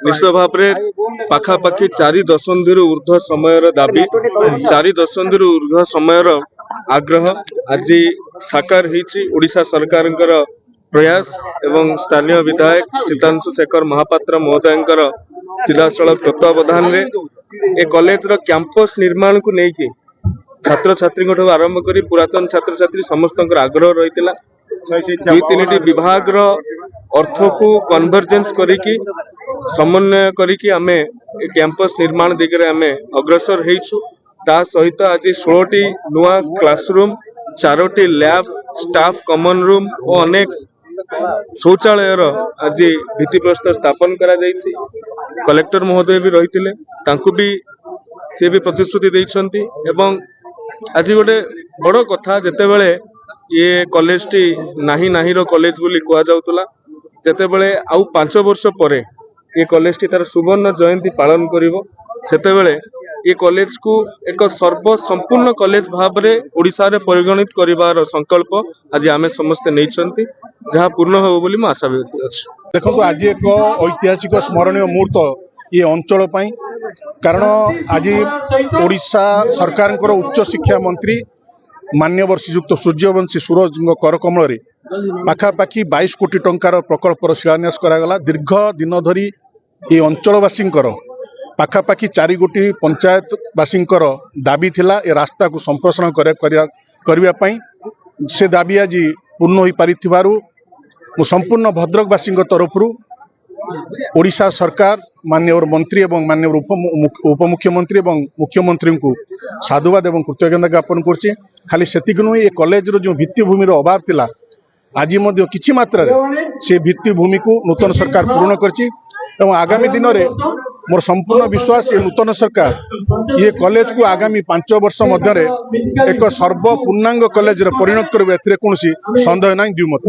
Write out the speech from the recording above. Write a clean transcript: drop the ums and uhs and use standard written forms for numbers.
निश्चित भाव में पाखापाखि 4 दशंधि ऊर्ध्व समय दाबी 4 दशंधि ऊर्ध्व समय आग्रह आज साकार ओडिशा सरकार प्रयास एवं स्थानीय विधायक सीतांशु शेखर महापात्र महोदय सीधासलख तत्वावधान में ए कॉलेज रो कैंपस निर्माण को लेकिन छात्र छात्री आरंभ कर पुरातन छात्र छात्री समस्त आग्रह रही 2-3 विभाग रो अर्थ को कन्वर्जेंस करिकी समन्वय करिकी आमे कैंपस निर्माण दिगरे आमे अग्रसर हेइछु। ता सहित आज 16टी नुआ क्लासरूम 4टी लैब स्टाफ कॉमन रूम और अनेक शौचालय आज भित्तिप्रस्तर स्थापन करा जायछि। कलेक्टर महोदय भी रही तांकु भी सी भी प्रतिश्रुति देइछंती एवं आज गोटे बड़ कथा जेतेबेले ये कॉलेज टी नाही नाही रो कॉलेज बोली कहा जाउतला जेतेबेले आउ 5 वर्ष परे ये कॉलेज टी तार सुवर्ण जयंती पालन करिवो सेतेबेले ये कॉलेज को एक सर्व संपूर्ण कॉलेज भाव में ओडिशा रे परिगणित करिवार संकल्प आज आमे समस्त नैछंती जहाँ पूर्ण हो बोली मैं आशा व्यक्त अछि। देखो आज एक ऐतिहासिक स्मरणीय मुहूर्त ये अंचल पाई कारण आज ओडिशा सरकार उच्च शिक्षा मंत्री मान्यवर श्रीयुक्त सूर्यवंशी सूरज करकमल पाखापाखि 22 कोटी टंकार प्रकल्पर शिलान्यास करागला। दीर्घ दिन धरी ये अंचलवासी पाखापाखि 4 गोटी पंचायतवासी दाबी थिला ए रास्ता को संप्रसारण करने से दाबी आज पूर्ण हो पारिथिबारु संपूर्ण भद्रकवासी तरफ ओडिशा सरकार माननीय मंत्री एवं माननीय उपमुख्यमंत्री एवं मुख्यमंत्री को साधुवाद एवं कृतज्ञता ज्ञापन करछि। खाली सेतिक नुहे ये कॉलेज रो जो भित्तिभूमि अभाव थिला आज किछि मात्रा से भित्तिभूमि को नूतन सरकार पूर्ण करछि एवं आगामी दिन में मोर संपूर्ण विश्वास ये नूतन सरकार ये कॉलेज को आगामी 5 वर्ष मध्य एक सर्वपूर्णांग कॉलेज परिणत करिवे एथिरे कोनोसी संदेह नाही द्विमत।